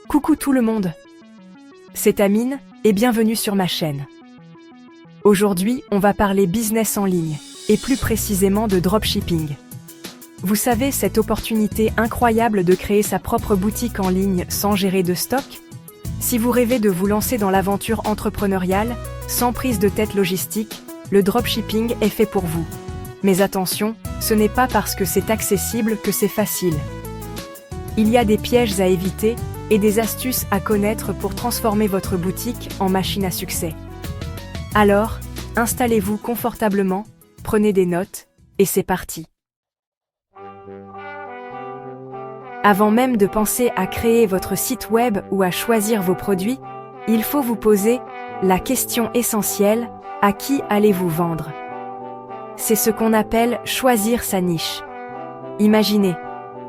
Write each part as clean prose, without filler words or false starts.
Coucou tout le monde, c'est Amine et bienvenue sur ma chaîne. Aujourd'hui, on va parler business en ligne et plus précisément de dropshipping. Vous savez, cette opportunité incroyable de créer sa propre boutique en ligne sans gérer de stock? Si vous rêvez de vous lancer dans l'aventure entrepreneuriale, sans prise de tête logistique, le dropshipping est fait pour vous. Mais attention, ce n'est pas parce que c'est accessible que c'est facile. Il y a des pièges à éviter et des astuces à connaître pour transformer votre boutique en machine à succès. Alors, installez-vous confortablement, prenez des notes, et c'est parti. Avant même de penser à créer votre site web ou à choisir vos produits, il faut vous poser la question essentielle: à qui allez-vous vendre? C'est ce qu'on appelle choisir sa niche. Imaginez,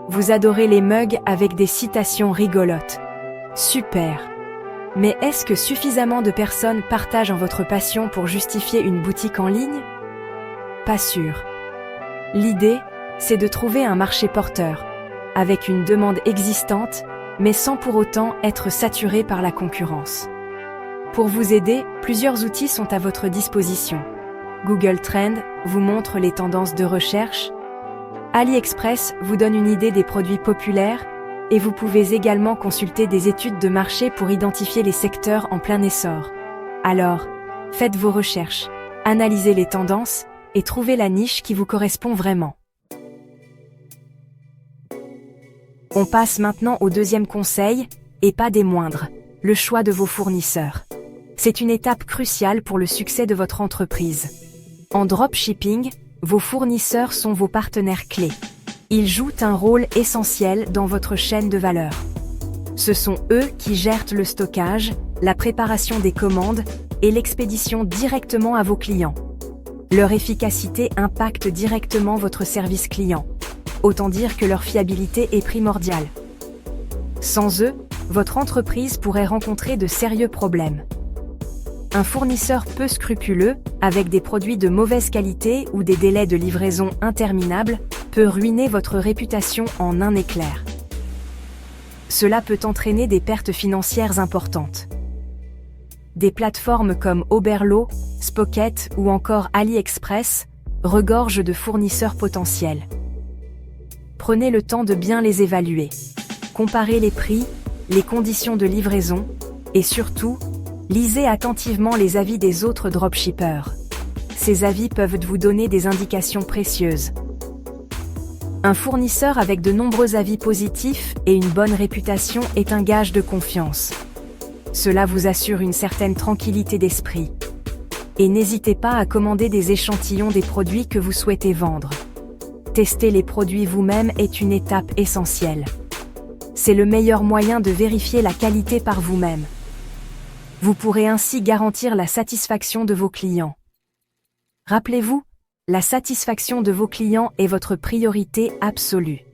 vous adorez les mugs avec des citations rigolotes. Super! Mais est-ce que suffisamment de personnes partagent votre passion pour justifier une boutique en ligne? Pas sûr. L'idée, c'est de trouver un marché porteur, avec une demande existante, mais sans pour autant être saturé par la concurrence. Pour vous aider, plusieurs outils sont à votre disposition. Google Trends vous montre les tendances de recherche. AliExpress vous donne une idée des produits populaires, et vous pouvez également consulter des études de marché pour identifier les secteurs en plein essor. Alors, faites vos recherches, analysez les tendances, et trouvez la niche qui vous correspond vraiment. On passe maintenant au deuxième conseil, et pas des moindres, le choix de vos fournisseurs. C'est une étape cruciale pour le succès de votre entreprise. En dropshipping, vos fournisseurs sont vos partenaires clés. Ils jouent un rôle essentiel dans votre chaîne de valeur. Ce sont eux qui gèrent le stockage, la préparation des commandes et l'expédition directement à vos clients. Leur efficacité impacte directement votre service client. Autant dire que leur fiabilité est primordiale. Sans eux, votre entreprise pourrait rencontrer de sérieux problèmes. Un fournisseur peu scrupuleux, avec des produits de mauvaise qualité ou des délais de livraison interminables, peut ruiner votre réputation en un éclair. Cela peut entraîner des pertes financières importantes. Des plateformes comme Oberlo, Spocket ou encore AliExpress regorgent de fournisseurs potentiels. Prenez le temps de bien les évaluer. Comparez les prix, les conditions de livraison et surtout, lisez attentivement les avis des autres dropshippers. Ces avis peuvent vous donner des indications précieuses. Un fournisseur avec de nombreux avis positifs et une bonne réputation est un gage de confiance. Cela vous assure une certaine tranquillité d'esprit. Et n'hésitez pas à commander des échantillons des produits que vous souhaitez vendre. Tester les produits vous-même est une étape essentielle. C'est le meilleur moyen de vérifier la qualité par vous-même. Vous pourrez ainsi garantir la satisfaction de vos clients. Rappelez-vous, la satisfaction de vos clients est votre priorité absolue.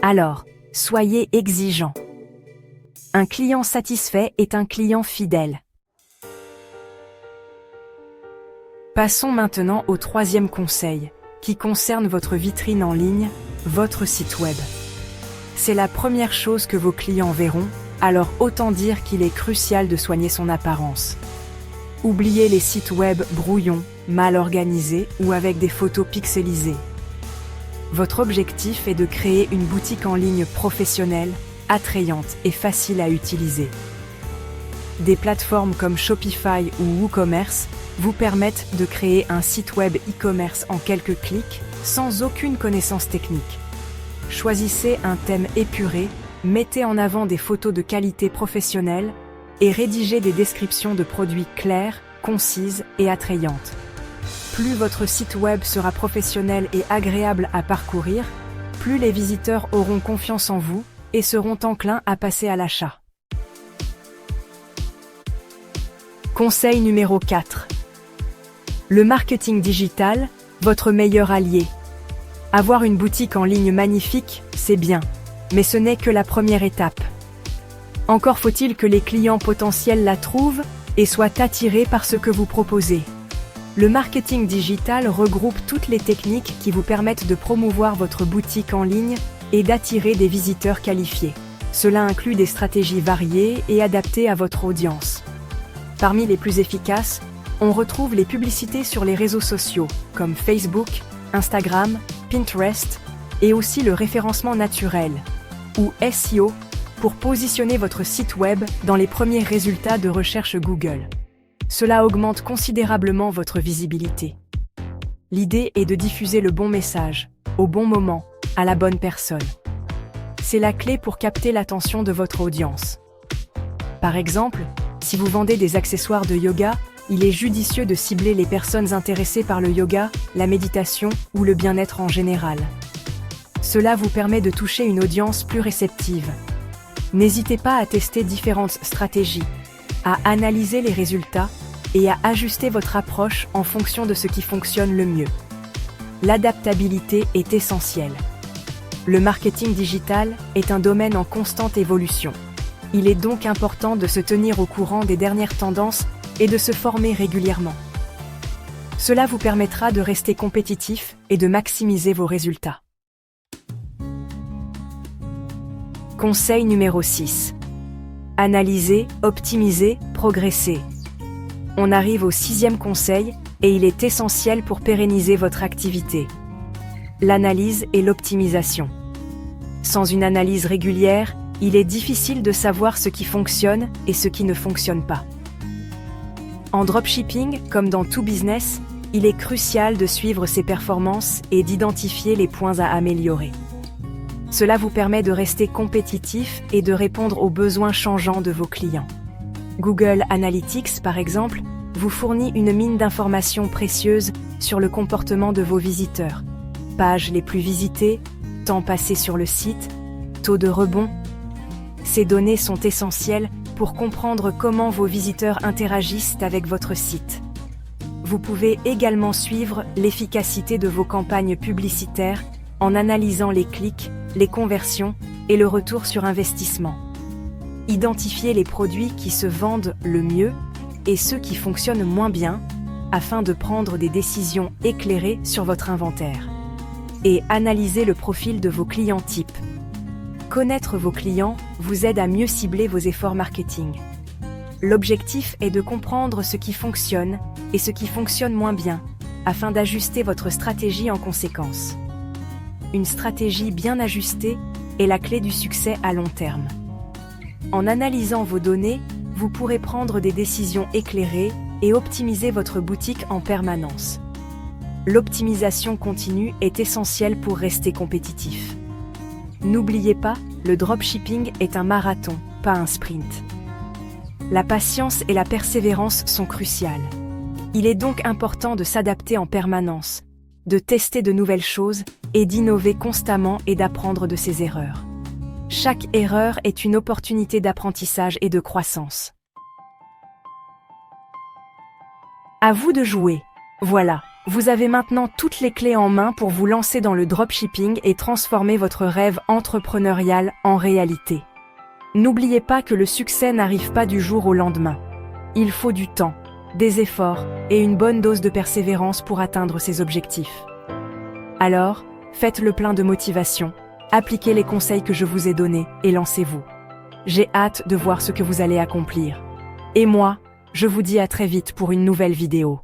Alors, soyez exigeants. Un client satisfait est un client fidèle. Passons maintenant au troisième conseil, qui concerne votre vitrine en ligne, votre site web. C'est la première chose que vos clients verront, alors autant dire qu'il est crucial de soigner son apparence. Oubliez les sites web brouillons, mal organisés ou avec des photos pixelisées. Votre objectif est de créer une boutique en ligne professionnelle, attrayante et facile à utiliser. Des plateformes comme Shopify ou WooCommerce vous permettent de créer un site web e-commerce en quelques clics, sans aucune connaissance technique. Choisissez un thème épuré, mettez en avant des photos de qualité professionnelle et rédigez des descriptions de produits claires, concises et attrayantes. Plus votre site web sera professionnel et agréable à parcourir, plus les visiteurs auront confiance en vous et seront enclins à passer à l'achat. Conseil numéro 4. Le marketing digital, votre meilleur allié. Avoir une boutique en ligne magnifique, c'est bien, mais ce n'est que la première étape. Encore faut-il que les clients potentiels la trouvent et soient attirés par ce que vous proposez. Le marketing digital regroupe toutes les techniques qui vous permettent de promouvoir votre boutique en ligne et d'attirer des visiteurs qualifiés. Cela inclut des stratégies variées et adaptées à votre audience. Parmi les plus efficaces, on retrouve les publicités sur les réseaux sociaux, comme Facebook, Instagram, Pinterest, et aussi le référencement naturel, ou SEO, pour positionner votre site web dans les premiers résultats de recherche Google. Cela augmente considérablement votre visibilité. L'idée est de diffuser le bon message, au bon moment, à la bonne personne. C'est la clé pour capter l'attention de votre audience. Par exemple, si vous vendez des accessoires de yoga, il est judicieux de cibler les personnes intéressées par le yoga, la méditation ou le bien-être en général. Cela vous permet de toucher une audience plus réceptive. N'hésitez pas à tester différentes stratégies, à analyser les résultats et à ajuster votre approche en fonction de ce qui fonctionne le mieux. L'adaptabilité est essentielle. Le marketing digital est un domaine en constante évolution. Il est donc important de se tenir au courant des dernières tendances et de se former régulièrement. Cela vous permettra de rester compétitif et de maximiser vos résultats. Conseil numéro 6. Analyser, optimiser, progresser. On arrive au 6e conseil et il est essentiel pour pérenniser votre activité. L'analyse et l'optimisation. Sans une analyse régulière, il est difficile de savoir ce qui fonctionne et ce qui ne fonctionne pas. En dropshipping, comme dans tout business, il est crucial de suivre ses performances et d'identifier les points à améliorer. Cela vous permet de rester compétitif et de répondre aux besoins changeants de vos clients. Google Analytics, par exemple, vous fournit une mine d'informations précieuses sur le comportement de vos visiteurs. Pages les plus visitées, temps passé sur le site, taux de rebond. Ces données sont essentielles pour comprendre comment vos visiteurs interagissent avec votre site. Vous pouvez également suivre l'efficacité de vos campagnes publicitaires en analysant les clics, les conversions et le retour sur investissement. Identifiez les produits qui se vendent le mieux et ceux qui fonctionnent moins bien afin de prendre des décisions éclairées sur votre inventaire. Et analysez le profil de vos clients types. Connaître vos clients vous aide à mieux cibler vos efforts marketing. L'objectif est de comprendre ce qui fonctionne et ce qui fonctionne moins bien, afin d'ajuster votre stratégie en conséquence. Une stratégie bien ajustée est la clé du succès à long terme. En analysant vos données, vous pourrez prendre des décisions éclairées et optimiser votre boutique en permanence. L'optimisation continue est essentielle pour rester compétitif. N'oubliez pas, le dropshipping est un marathon, pas un sprint. La patience et la persévérance sont cruciales. Il est donc important de s'adapter en permanence, de tester de nouvelles choses et d'innover constamment et d'apprendre de ses erreurs. Chaque erreur est une opportunité d'apprentissage et de croissance. À vous de jouer. Voilà, vous avez maintenant toutes les clés en main pour vous lancer dans le dropshipping et transformer votre rêve entrepreneurial en réalité. N'oubliez pas que le succès n'arrive pas du jour au lendemain. Il faut du temps, des efforts et une bonne dose de persévérance pour atteindre ses objectifs. Alors, faites le plein de motivation, appliquez les conseils que je vous ai donnés et lancez-vous. J'ai hâte de voir ce que vous allez accomplir. Et moi, je vous dis à très vite pour une nouvelle vidéo.